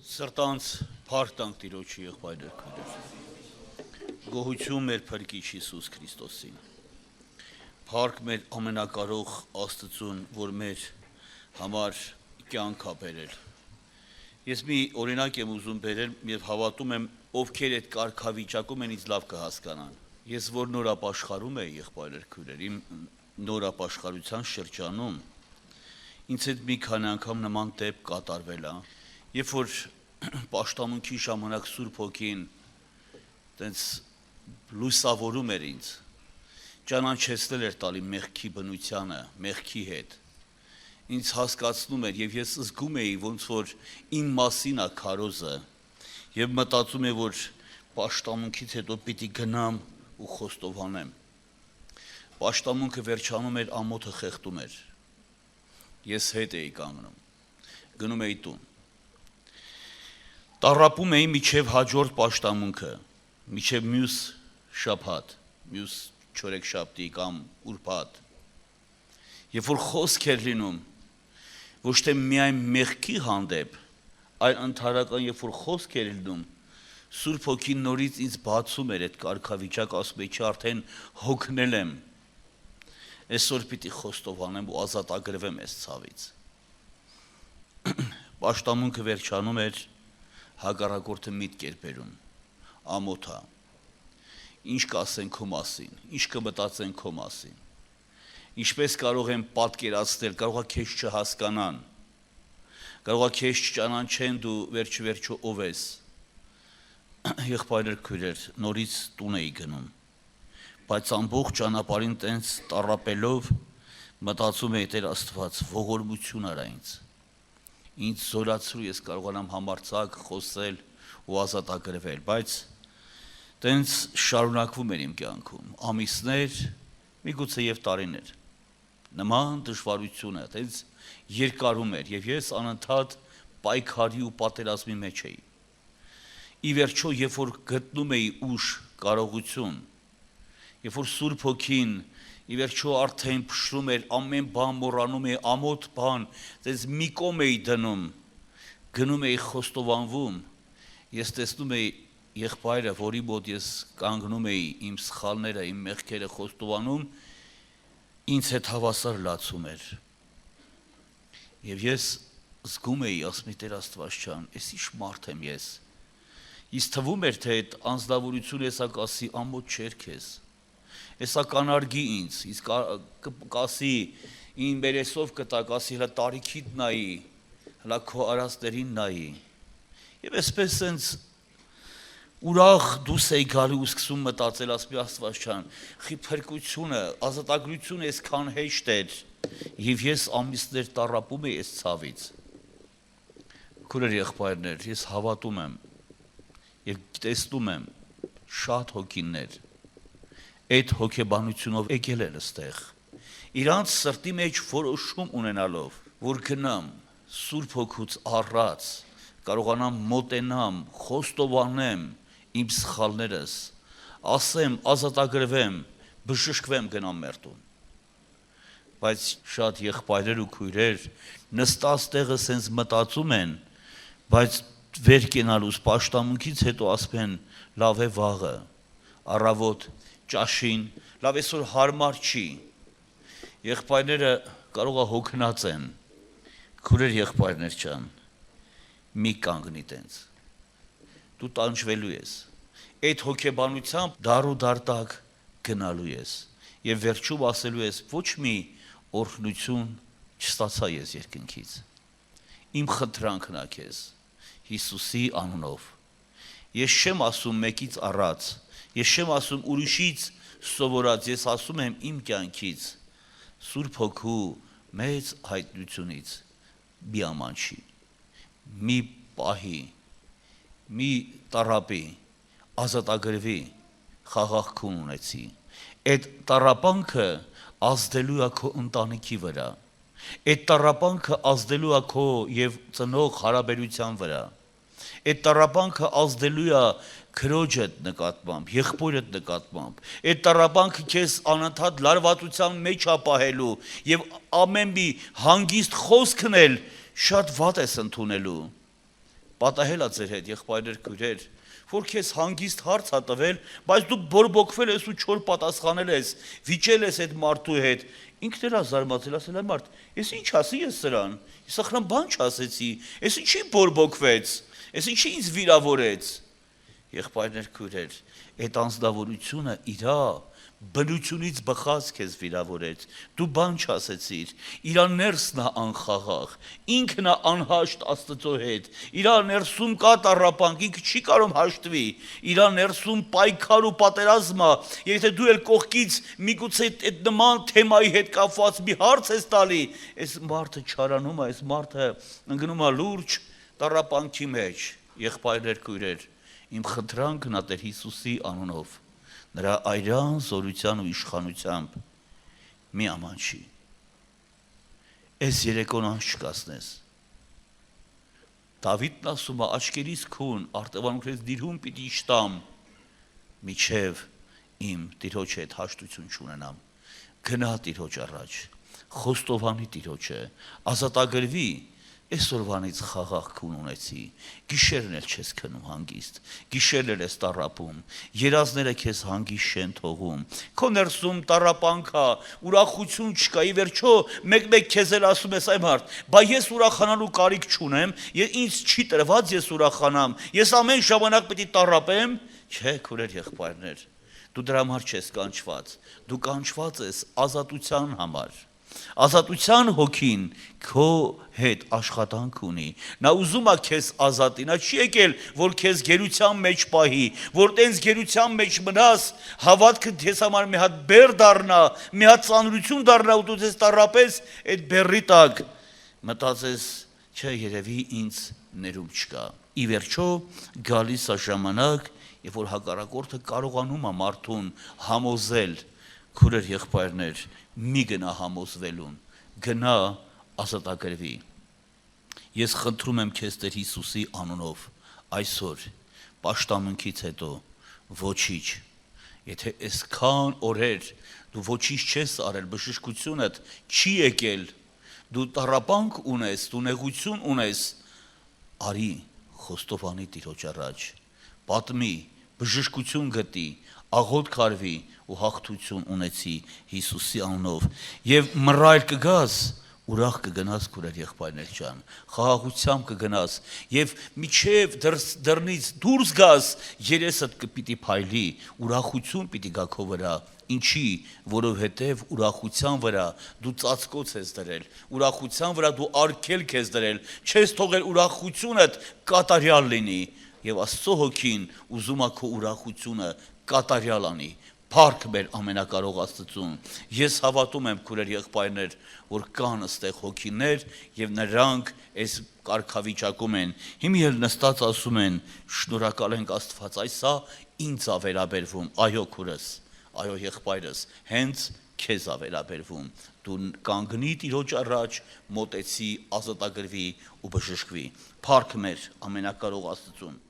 Սրտանց փառք տանք Տիրոջի եղբայրներ քույրեր։ Գոհություն մեր Փրկիչ Հիսուս Քրիստոսին։ Փառք մեր ամենակարող Աստծուն, որ մեր համար կյանք ա բերել։ Ես մի օրինակ եմ ուզում բերել եւ հավատում եմ, ովքեր այդ կարգավիճակում են ինձ լավ կհասկանան։ Ես որ նոր ապաշխարում եի եղբայրներ քույրեր, իմ նոր ապաշխարության շրջանում ինձ հետ մի քանի անգամ նման դեպք կատարվել է, երբ որ պաշտամունքի ժամանակ Սուրբ Հոգին տենց լուսավորում էր ինձ, ճանաչեցնել էր տալի մեղքի բնությանը, մեղքի հետ, ինձ հասկացնում էր եւ ես զգում էի ոնց որ իմ մասին է քարոզը եւ մտածում եմ որ պաշտամունքից հետո պիտի գնամ ու խոստովանեմ։ Պաշտամունքը վերջանում էր, ամոթը խեղդում էր։ Ես հետ էի կանգնում, գնում էի տուն։ Տառապում էի միջև հաջորդ պաշտամունքը, միջև մյուս շաբաթ, մյուս չորեքշաբթի կամ ուրբաթ։ Երբ որ խոսք էր լինում, ոչ թե միայն մեղքի հանդեպ, այլ ընդհանրական երբ որ խոսք էր լինում, Սուրբ Հոգին նորից ինձ բացում էր այդ կարգավիճակ, ասում էի, արդեն հոգնել եմ, այսօր պիտի խոստովանեմ ու ազատագրվեմ այս ցավից։ Պաշտամունքը վերջանում էր, հակառակորդը միտք էր բերում, ամոթա, ինչ կասեն քո մասին, ինչ կմտածեն քո մասին, ինչպես կարող են պատկերացնել, կարող է քեզ չհասկանան, կարող է քեզ չճանաչեն, դու վերջը ով ես։ Եղբայրներ քույրեր, նորից տուն էի գնում, բայց ամբողջ ճանապարհին տենց տառապելով մտածում էի Տեր Աստված, ողորմություն արա ինձ զորացրու, ես կարողանամ համարձակ խոսել ու ազատագրվել, բայց տենց շարունակվում էր իմ կյանքում, ամիսներ, միգուցե եւ տարիներ, նման դժվարությունը տենց երկարում էր եւ ես անընդհատ պայքարի ու պատերազմի մեջ էի։ Ի վերջո, երբ որ գտնում էի ուժ, կարողություն, երբ որ Սուրբ Հոգին ի վերջո արդեն փշրում էր, ամեն բան մոռանում էի, ամոթ բան, դες մի կողմ էի դնում, գնում էի խոստովանվում, ես տեսնում էի եղբայրը, որի մոտ ես կանգնում էի, իմ սխալները, իմ մեղքերը խոստովանում, ինձ հետ հավասար լացում էր։ Եվ ես զգում էի, ասում էի Տեր Աստված ջան, ես ինչ մարդ եմ ես։ Ինձ թվում էր, թե այդ անձնավորությունը հեսա կասի ամոթ չէր քեզ։ Հեսա կանարգի ինձ, իսկ կասի ին բերեսով կտա, կասի հլա տարիքիդ նայի, հլա քո արածներին նայի։ Եվ այսպես սենց ուրախ դուրս էի գալի ու սկսում մտածել, ասում էի Աստված ջան, խի փրկությունը, ազատագրությունը այսքան հեշտ էր, եւ ես ամիսներ տառապում էի այս ցավից։ Քույրեր եղբայրներ, ես հավատում եմ եւ տեսնում եմ շատ հոգիներ այդ հոգեբանությունով եկել են այստեղ, իրանց սրտի մեջ որոշում ունենալով, որ գնամ Սուրբ Հոգուց առած, կարողանամ մոտենամ, խոստովանեմ իմ սխալներս, ասեմ, ազատագրվեմ, բժշկվեմ, գնամ մեր տուն։ Բայց շատ եղբայրեր ու քույրեր նստած տեղը սենց մտածում են, բայց վեր կենալուց պաշտամունքից հետո ասում են լավ է վաղը, առավոտ ճաշին, լավ այսօր հարմար չի։ Եղբայրները կարող է հոգնած են, քուրեր եղբայրներ ջան, մի կանգնի տենց։ Դու տանջվելու ես։ Այդ հոգեբանությամբ դառ ու դարտակ գնալու ես եւ վերջում ասելու ես ոչ մի օրհնություն չստացա ես երկնքից։ Իմ խնդրանքն է քեզ Հիսուսի անունով։ Ես չեմ ասում մեկից առած, ես չեմ ասում ուրիշից սովորած, ես ասում եմ իմ կյանքից, Սուրբ Հոգու մեծ հայտնությունից մի ամանչի, մի պահի, մի տառապի, ազատագրվի, խաղաղություն ունեցի։ Այդ տառապանքը ազդելու է քո ընտանիքի վրա, այդ տառապանքը ազդելու է քո եւ ծնող հարաբերության վրա, այդ տառապանքը ազդելու է քրոջդ նկատմամբ, եղբորդ նկատմամբ, այդ տառապանքը քեզ անընդհատ լարվածության մեջ է պահելու եւ ամեն մի հանգիստ խոսքն էլ շատ վատ ես ընդունելու։ պատահել է ձեր հետ, եղբայրներ, քույրեր, որ քեզ հանգիստ հարց ա տվել, բայց դու բորբոքվել ես ու չոր պատասխանել ես, վիճել ես այդ մարդու հետ, ինքն էլ է զարմացել, ասել է մարդ, ես ինչ ասի ես սրան, ես ախրան բան չասեցի, ես ինչի բորբոքվեց, ես ինչի ինձ վիրավորեց, եղբայրներ, քույրեր, այդ անձնավորությունը իրա բնությունից բխած քեզ վիրավորեց, դու բան չասեցիր, իրա ներսն է անխաղաղ, ինքն է անհաշտ Աստծո հետ, իրա ներսում կա տառապանք, ինքը չի կարող հաշտվի, իրա ներսում պայքար ու պատերազմ է, եթե դու էլ կողքից միգուցե այդ նման թեմայի հետ կապված մի հարց ես տալի, այս մարդը չարանում է, այս մարդը ընկնում է լուրջ տառապանքի մեջ, եղբայրներ, քույրեր, իմ խնդրանքն է Տեր Հիսուսի անունով նրա այրան զորության ու իշխանությամբ մի ամանչի, այս երեկոն անց չկասնես, Դավիթն ասում է աչքերիս քուն, արտևանքերս դիրհում պիտի իշտամ, միջև իմ Տիրոջ հետ հաշտություն չունենամ, գնա Տիրոջ առաջ, խոստովանի Տիրոջը, ազատագրվի, այսօրվանից խաղաղ քուն ունեցի, գիշերն էլ չես քնում հանգիստ, գիշերն էլ ես տառապում, երազները քեզ հանգիստ չեն թողում, քո ներսում տառապանք է, ուրախություն չկա, ի վերջո մեկ-մեկ քեզ էլ ասում ես այ մարդ, բա ես ուրախանալու կարիք չունեմ, ինձ չի տրված ես ուրախանամ, ես ամեն ժամանակ պիտի տառապեմ, չէ, քուրեր եղբայրներ, դու դրա համար չես կանչված, դու կանչված ես ազատության համար, ազատության հոգին քո հետ աշխատանք ունի, նա ուզում է քեզ ազատի, նա չի եկել, որ քեզ գերության մեջ պահի, որ տենց գերության մեջ մնաս, հավատքը քեզ համար մի հատ բեռ դառնա, մի հատ ծանրություն դառնա ու դու ես տառապես այդ բեռի տակ, մտածես, չէ, երևի ինձ ներում չկա, ի վերջո գալիս է ժամանակ, երբ որ հակառակորդը կարողանում է մարդուն համոզել, քուրեր եղբայրներ, մի գնա համոզվելուն, գնա ազատագրվի, ես խնդրում եմ քեզ Տեր Հիսուսի անունով, այսօր, պաշտամունքից հետո, ոչիչ, եթե այսքան օրեր դու ոչինչ չես արել, բժշկությունդ չի եկել, դու տառապանք ունես, դու նեղություն ունես, արի խոստովանի Տիրոջ առաջ, պատմի, բժշկություն գտի, աղոտ քարվի ու հաղթություն ունեցի Հիսուսի անունով եւ մռայլ կգաս, ուրախ կգնաս քուրեր եղբայրներ ջան, խաղաղությամբ կգնաս եւ միջև դռնից դուրս գաս, երեսդ կպիտի փայլի, ուրախություն պիտի գա քո վրա, ինչի, որովհետև ուրախության վրա դու ծածկոց ես դրել, ուրախության վրա դու արգելք ես դրել, չես թողել ուրախությունդ կատարյալ լինի եւ Աստծո հոգին ուզում է քո ուրախությունը կատարյալ անի, փառք մեր ամենակարող Աստծուն, ես հավատում եմ քուրեր եղբայրներ, որ կան այստեղ հոգիներ եւ նրանք այս կարգավիճակում են, հիմի էլ նստած ասում են, շնորհակալ ենք Աստված, այսա ինձ ա վերաբերվում, այո քուրս, այո եղբայրս, հենց քեզ ա վերաբերվում, դու կանգնի Տիրոջ առաջ, մոտեցի, ազատագրվի ու բժշկվի, փառք մեր ամենակարող Աստծուն